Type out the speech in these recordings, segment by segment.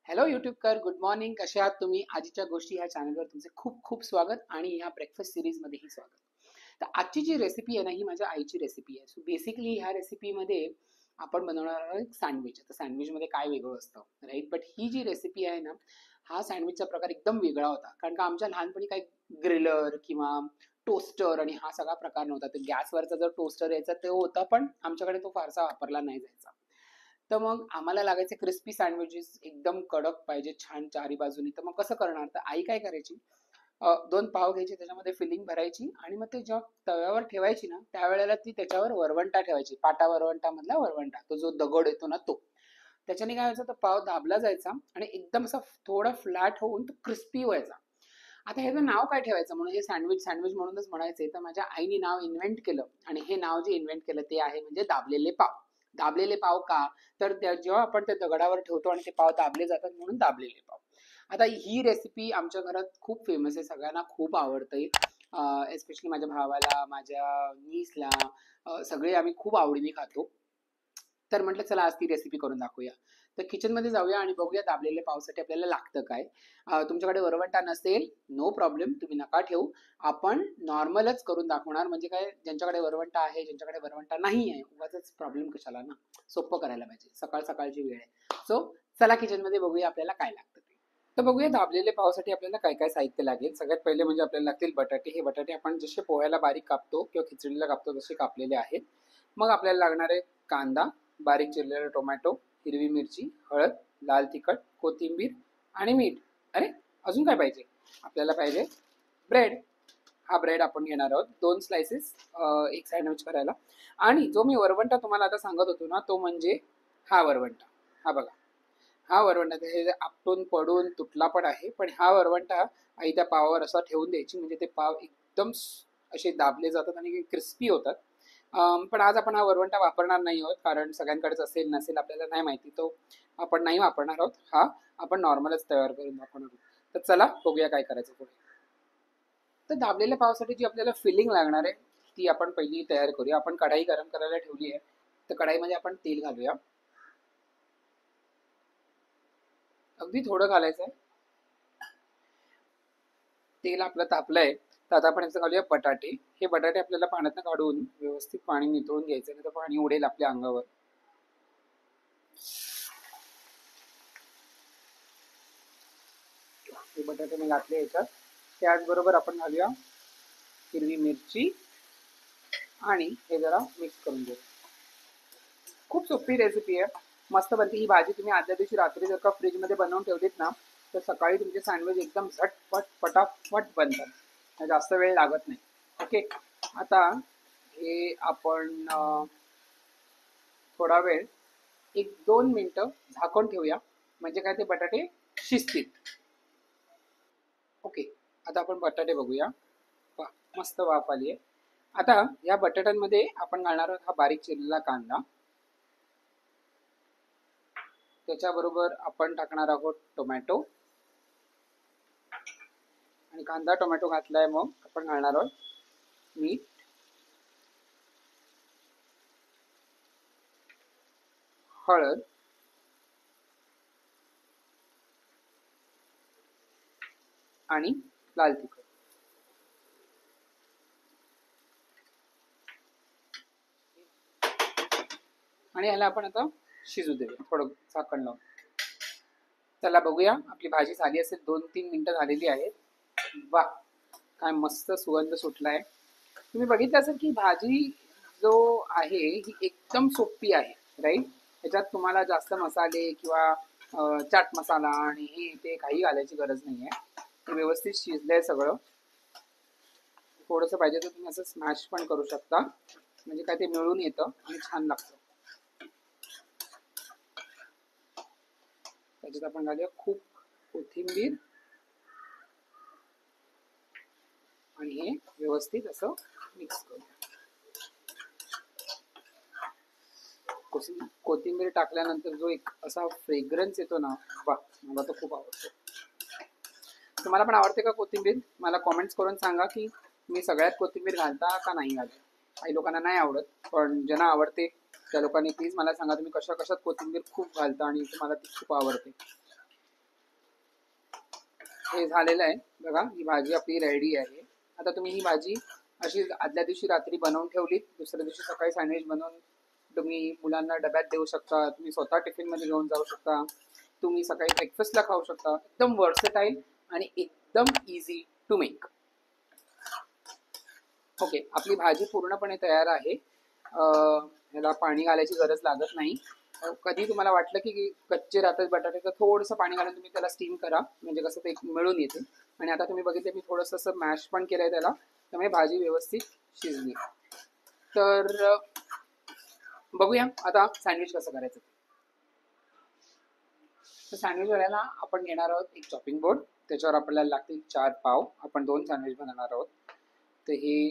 Hello यूट्यूबकर, good morning. कसे आहात तुम्ही? आजच्या गोष्टी ह्या चॅनलवर तुमचे खूप खूप स्वागत आणि ह्या ब्रेकफास्ट सिरीजमध्येही स्वागत. तर आजची जी रेसिपी आहे ना, ही माझ्या आईची रेसिपी आहे. सो बेसिकली ह्या रेसिपीमध्ये आपण बनवणार आहोत एक सँडविच. आता सँडविचमध्ये काय वेगळं असतं, राईट? बट ही जी रेसिपी आहे ना, हा सँडविचचा प्रकार एकदम वेगळा होता. कारण का आमच्या लहानपणी काही ग्रिलर किंवा टोस्टर आणि हा सगळा प्रकार नव्हता. तर गॅसवरचा जो टोस्टर यायचा तो होता, पण आमच्याकडे तो फारसा वापरला नाही जायचा. तर मग आम्हाला लागायचे क्रिस्पी सँडविचेस एकदम कडक पाहिजे, छान चारी बाजूनी. तर मग कसं करणार? तर आई काय करायची, 2 पाव घ्यायची, त्याच्यामध्ये फिलिंग भरायची आणि मग ते जेव्हा तव्यावर ठेवायची ना, त्यावेळेला ती त्याच्यावर वरवंटा ठेवायची. पाटा वरवंटा मधला वरवंटा, तो जो दगड येतो ना तो. त्याच्याने काय व्हायचं, तो पाव दाबला जायचा आणि एकदम असा थोडा फ्लॅट होऊन तो क्रिस्पी व्हायचा. आता ह्याचं नाव काय ठेवायचं म्हणून, हे सँडविच सँडविच म्हणूनच म्हणायचे. तर माझ्या आईने नाव इन्व्हेंट केलं आणि हे नाव जे इन्व्हेंट केलं ते आहे म्हणजे दाबलेले पाव. दाबलेले पाव का? तर जेव्हा आपण ते दगडावर ठेवतो आणि ते पाव दाबले जातात म्हणून दाबलेले पाव. आता ही रेसिपी आमच्या घरात खूप फेमस आहे, सगळ्यांना खूप आवडते. एस्पेशली माझ्या भावाला, माझ्या नीसला, सगळे आम्ही खूप आवडीने खातो. तर म्हटलं चला आज ती रेसिपी करून दाखवूया. तर किचनमध्ये जाऊया आणि बघूया दाबलेल्या पावसाठी आपल्याला लागतं काय. तुमच्याकडे वरवंटा नसेल, नो प्रॉब्लेम, तुम्ही नका ठेवू. आपण नॉर्मलच करून दाखवणार. म्हणजे काय, ज्यांच्याकडे वरवंटा आहे, ज्यांच्याकडे वरवंटा नाही आहे, उगाचच प्रॉब्लेम कशाला ना. सोपं करायला पाहिजे, सकाळ सकाळची वेळ आहे. सो चला किचनमध्ये बघूया आपल्याला काय लागतं ते. तर बघूया दाबलेले पावसाठी आपल्याला काय काय साहित्य लागेल. सगळ्यात पहिले म्हणजे आपल्याला लागतील बटाटे. हे बटाटे आपण जसे पोह्याला बारीक कापतो किंवा खिचडीला कापतो तसे कापलेले आहेत. मग आपल्याला लागणार आहे कांदा, बारीक चिरलेला टोमॅटो, हिरवी मिरची, हळद, लाल तिखट, कोथिंबीर आणि मीठ. अरे, अजून काय पाहिजे? आपल्याला पाहिजे ब्रेड. हा ब्रेड आपण घेणार आहोत 2 स्लाइसेस, एक सँडविच करायला. आणि जो मी वरवंटा तुम्हाला आता सांगत होतो ना, तो म्हणजे हा वरवंटा. हा बघा, हा वरवंटा हे आपटून पडून तुटला पण आहे, पण हा वरवंटा आई त्या पावावर असा ठेवून द्यायची, म्हणजे ते पाव एकदम असे दाबले जातात आणि क्रिस्पी होतात. पण आज आपण हा वरवंटा वापरणार नाही आहोत, कारण सगळ्यांकडेच असेल नसेल आपल्याला नाही माहिती. तो आपण नाही वापरणार आहोत. हा आपण नॉर्मलच तयार करून दाखवणार आहोत. तर चला बघूया काय करायचं पुढे. तर दाबलेल्या पावासाठी जी आपल्याला फिलिंग लागणार आहे ती आपण पहिली तयार करूया. आपण कढाई गरम करायला ठेवली आहे, तर कढाईमध्ये आपण तेल घालूया. अगदी थोडं घालायचं आहे. तेल आपलं तापलंय, तर आता आपण याचं घालूया बटाटे. हे बटाटे आपल्याला पाण्यातनं काढून व्यवस्थित पाणी निथळून घ्यायचं, नाही तर पाणी उडेल आपल्या अंगावर. हे बटाटे मी घातले याच्यात. त्याचबरोबर आपण घालूया हिरवी मिरची आणि हे जरा मिक्स करून घेऊ. खूप सोपी रेसिपी आहे, मस्त बनते ही भाजी. तुम्ही आदल्या दिवशी रात्री जर का फ्रीजमध्ये बनवून ठेवलीत ना, तर सकाळी तुमचे सँडविच एकदम झटपट पटापट बनतात, जास्त वेळ लागत नाही. ओके, आता हे आपण थोडा वेळ, 1-2 मिनिटं झाकून ठेवूया, म्हणजे काय ते बटाटे शिजतील. ओके, आता आपण बटाटे बघूया. मस्त वाफ आली आहे. आता या बटाट्यांमध्ये आपण घालणार आहोत हा बारीक चिरलेला कांदा. त्याच्याबरोबर आपण टाकणार आहोत टोमॅटो. आणि कांदा टोमॅटो घातलाय, मग आपण घालणार आहोत मीठ, हळद आणि लाल तिखट. आणि ह्याला आपण आता शिजू देऊया थोडं झाकण लावून. चला बघूया, आपली भाजी झाली असेल, 2-3 मिनिटं झालेली आहेत. वा, काय मस्त सुगंध सुटलाय. तुम्ही बघितलं असेल की भाजी जो आहे ही एकदम सोपी आहे, राईट? ह्याच्यात तुम्हाला जास्त मसाले किंवा चाट मसाला आणि हे ते काही घालायची गरज नाही आहे. ते व्यवस्थित शिजलंय सगळं. थोडंसं पाहिजे तर तुम्ही असं स्मॅश पण करू शकता, म्हणजे काय ते मिळून येतं आणि छान लागतं. त्याच्यात आपण घालूया खूप कोथिंबीर आणि हे व्यवस्थित असं मिक्स करूया. कोथिंबीर टाकल्यानंतर जो एक असा फ्रेग्रन्स येतो ना, वा, मला तो खूप आवडतो. तुम्हाला पण आवडते का कोथिंबीर? मला कॉमेंट्स करून सांगा की तुम्ही सगळ्यात कोथिंबीर घालता का नाही घालता. काही लोकांना नाही आवडत, पण ज्यांना आवडते त्या लोकांनी प्लीज मला सांगा तुम्ही कशा कशात कोथिंबीर खूप घालता आणि तुम्हाला ती खूप आवडते. हे झालेलं आहे बघा, ही भाजी आपली रेडी आहे. आता तुम्ही ही भाजी अशी आदल्या दिवशी रात्री बनवून ठेवली, दुसऱ्या दिवशी सकाळी सँडविच बनवून तुम्ही मुलांना डब्यात देऊ शकता, तुम्ही स्वतः टिफिनमध्ये घेऊन जाऊ शकता, तुम्ही सकाळी ब्रेकफास्टला खाऊ शकता. एकदम वर्सेटाईल आणि एकदम इझी टू मेक. ओके, आपली भाजी पूर्णपणे तयार आहे. ह्याला पाणी घालायची गरज लागत नाही. कधी तुम्हाला वाटलं की कच्चे राहतात बटाटे तर थोडंसं पाणी घालून तुम्ही त्याला स्टीम करा, म्हणजे कसं ते मिळून येते. आणि आता तुम्ही बघितले मी थोडंसं असं मॅश पण केलंय त्याला, त्यामुळे भाजी व्यवस्थित शिजली. तर बघूया आता सँडविच कसं करायचं. तर सँडविच करायला आपण घेणार आहोत एक चॉपिंग बोर्ड, त्याच्यावर आपल्याला लागतील 4 पाव. आपण 2 सँडविच बनवणार आहोत, तर हे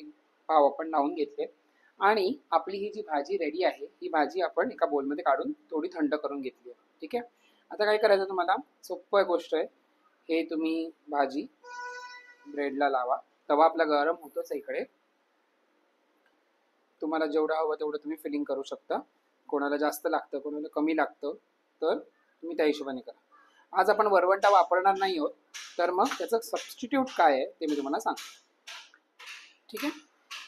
पाव आपण लावून घेतले. आणि आपली ही जी भाजी रेडी आहे, ही भाजी आपण एका बोलमध्ये काढून थोडी थंड करून घेतली आहे. ठीक आहे, आता काय करायचं तुम्हाला, सोपं गोष्ट आहे. हे तुम्ही भाजी ब्रेडला लावा. तवा आपला गरम होतोच इकडे. तुम्हाला जेवढं हवं तेवढं तुम्ही फिलिंग करू शकता. कोणाला जास्त लागतं, कोणाला कमी लागतं, तर तुम्ही त्या हिशोबाने करा. आज आपण वरवंटा वापरणार नाही आहोत, तर मग त्याचं सबस्टिट्यूट काय आहे ते मी तुम्हाला सांगतो. ठीक आहे,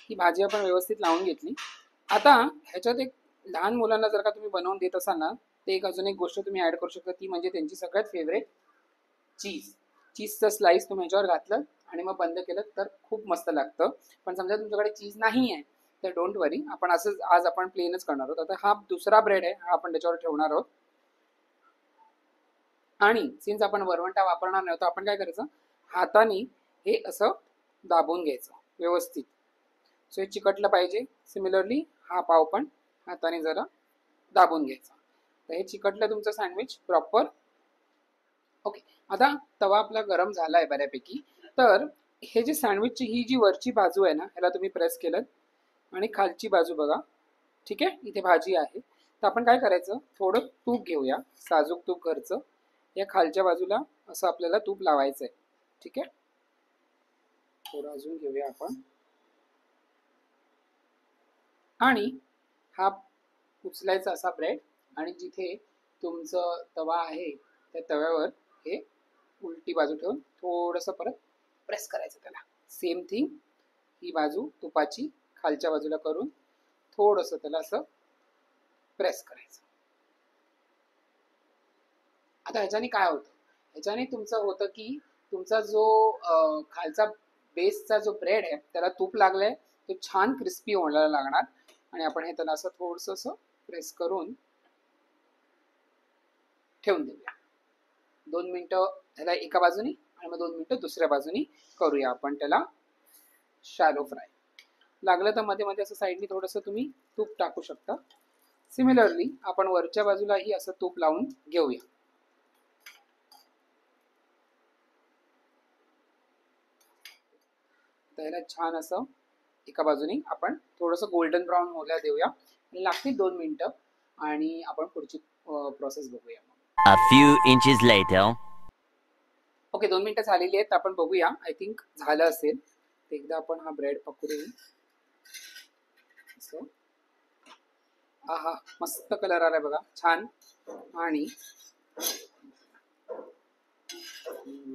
ही भाजी आपण व्यवस्थित लावून घेतली. आता ह्याच्यात एक लहान मुलांना जर का तुम्ही बनवून देत असाल ना, तर एक अजून एक गोष्ट तुम्ही ॲड करू शकता, ती म्हणजे त्यांची सगळ्यात फेवरेट चीजचं स्लाइस तुम्ही ह्याच्यावर घातलं आणि मग बंद केलं तर खूप मस्त लागतं. पण समजा तुमच्याकडे चीज नाही आहे तर डोंट वरी, आपण असंच आज आपण प्लेनच करणार आहोत. आता हा दुसरा ब्रेड आहे, हा आपण त्याच्यावर ठेवणार आहोत. आणि सिन्स आपण वरवंटा वापरणार नाही तर आपण काय करायचं, हाताने हे असं दाबून घ्यायचं व्यवस्थित. सो हे चिकटलं पाहिजे. सिमिलरली हा पाव पण हाताने जरा दाबून घ्यायचा. तर हे चिकटलं तुमचं सँडविच प्रॉपर. ओके, आता तवा आपला गरम झाला आहे बऱ्यापैकी. तर हे जे सँडविचची ही जी वरची बाजू आहे ना, ह्याला तुम्ही प्रेस केलं आणि खालची बाजू बघा. ठीक आहे, इथे भाजी आहे. तर आपण काय करायचं, थोडं तूप घेऊया, साजूक तूप घरचं. या खालच्या बाजूला असं आपल्याला तूप लावायचं आहे. ठीक आहे, थोडं अजून घेऊया आपण. आणि हा उचलायचा असा ब्रेड, आणि जिथे तुमचं तवा आहे त्या तव्यावर हे उलटी बाजू ठेवून थोडंसं परत प्रेस करायचं त्याला. सेम थिंग ही बाजू तुपाची खालच्या बाजूला करून थोडंसं त्याला असं प्रेस करायचं. आता ह्याच्याने काय होतं, ह्याच्याने तुमचं होतं की तुमचा जो खालचा बेसचा जो ब्रेड आहे त्याला तूप लागलंय, तो छान क्रिस्पी होण्याला लागणार. आणि आपण हे त्याला असं थोडंसं असं प्रेस करून ठेवून देऊया. 2 मिनटं ह्याला एका बाजूनी आणि मग 2 मिनटं दुसऱ्या बाजूनी करूया आपण त्याला शॅलो फ्राय. लागलं तर मध्ये मध्ये असं साईडनी थोडंसं तुम्ही तूप टाकू शकता. सिमिलरली आपण वरच्या बाजूलाही असं तूप लावून घेऊया. त्याला छान असं एका बाजूनी आपण थोडंसं गोल्डन ब्राऊन होल्या देऊया. लागतील 2 मिनटं आणि आपण पुढची प्रोसेस बघूया. A few inches later. Okay, 2 मिनटं झालेली आहेत. आपण बघूया, आय थिंक झालं असेल. एकदा आपण हा ब्रेड पकडू. असं आहा, मस्त कलर आलाय बघा, छान. आणि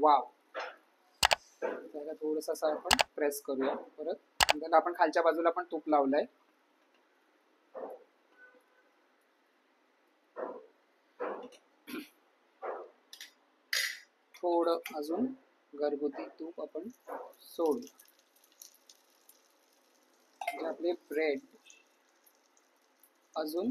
वाव, त्याला थोडंसं असं आपण प्रेस करूया परत. त्याला आपण खालच्या बाजूला पण तूप लावलंय. थोडं अजून घरगुती तूप आपण सोडू, म्हणजे आपले ब्रेड अजून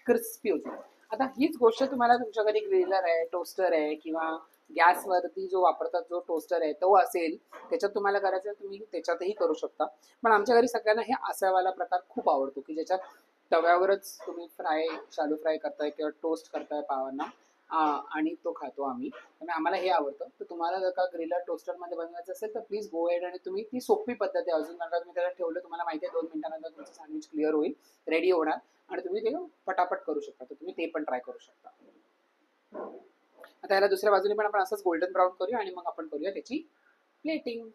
क्रिस्पी होते. आता हीच गोष्ट तुम्हाला तुमच्या घरी ग्रिलर आहे, टोस्टर आहे, किंवा गॅसवरती जो वापरतात जो टोस्टर आहे तो असेल, त्याच्यात तुम्हाला करायचं तुम्ही त्याच्यातही करू शकता. पण आमच्या घरी सगळ्यांना हे असावाला प्रकार खूप आवडतो की ज्याच्यात तव्यावरच तुम्ही शालो फ्राय करताय किंवा टोस्ट करताय पावांना, आणि तो खातो आम्ही. त्यामुळे आम्हाला हे आवडतं. तर तुम्हाला जर का ग्रिलर टोस्टरमध्ये बनवायचं असेल तर प्लीज गो हेड, आणि तुम्ही ती सोपी पद्धत आहे. अजून नका तुम्ही त्याला ठेवलं, तुम्हाला माहिती आहे 2 मिनिटानंतर तुमचं सँडविच क्लिअर होईल, रेडी होणार, आणि तुम्ही ते पटापट करू शकता. तर तुम्ही ते पण ट्राय करू शकता. आता याला दुसऱ्या बाजूने पण आपण असंच गोल्डन ब्राऊन करूया आणि मग आपण करूया त्याची प्लेटिंग.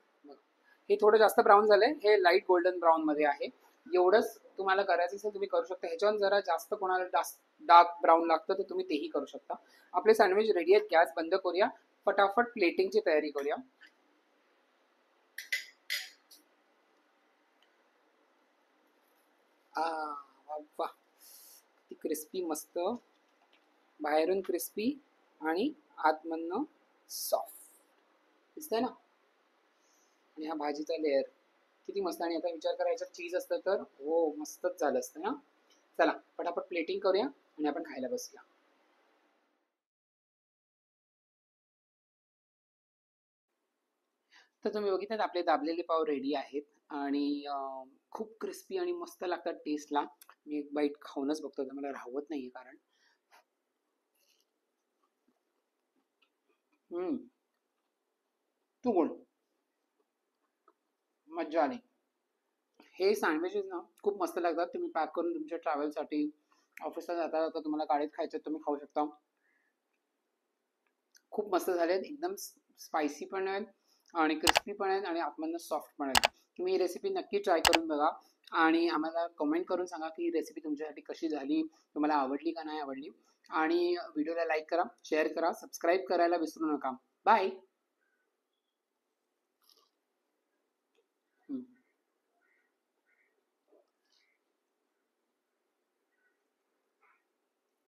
हे थोडं जास्त ब्राऊन झालंय, हे लाईट गोल्डन ब्राऊन मध्ये आहे. एवढंच तुम्हाला करायचं असेल तुम्ही करू शकता. ह्याच्यावर जरा जास्त कोणाला डार्क ब्राऊन लागतं तर तुम्ही तेही करू शकता. आपले सँडविच रेडी आहेत. गॅस बंद करूया, फटाफट प्लेटिंगची तयारी करूया. वा, ती क्रिस्पी मस्त, बाहेरून क्रिस्पी आणि आतमधनं सॉफ्ट दिसतंय ना. आणि हा भाजीचा लेअर किती मस्त. आणि आता विचार करायचा चीज असतं तर हो मस्तच झालं असतं ना. चला पटापट प्लेटिंग करूया आणि आपण खायला बसूया. तर तुम्ही बघितलं आपले दाबलेले पाव रेडी आहेत आणि खूप क्रिस्पी आणि मस्त लागतात टेस्टला. मी एक बाईट खाऊनच बघतो, तर मला राहवत नाहीये कारण तू गुण मज्जा आली. हे सँडविचेस ना खूप मस्त लागतात. तुम्ही पॅक करून तुमच्या ट्रॅव्हलसाठी ऑफिसला जाता जाता तुम्हाला गाडीत खायचे तुम्ही खाऊ शकता. खूप मस्त झाले आहेत, एकदम स्पायसी पण आहेत आणि क्रिस्पी पण आहेत आणि आतमधनं सॉफ्ट पण आहेत. तुम्ही ही रेसिपी नक्की ट्राय करून बघा आणि आम्हाला कमेंट करून सांगा की ही रेसिपी तुमच्यासाठी कशी झाली, तुम्हाला आवडली का नाही आवडली. आणि व्हिडिओला लाईक करा, शेअर करा, सबस्क्राईब करायला विसरू नका. बाय.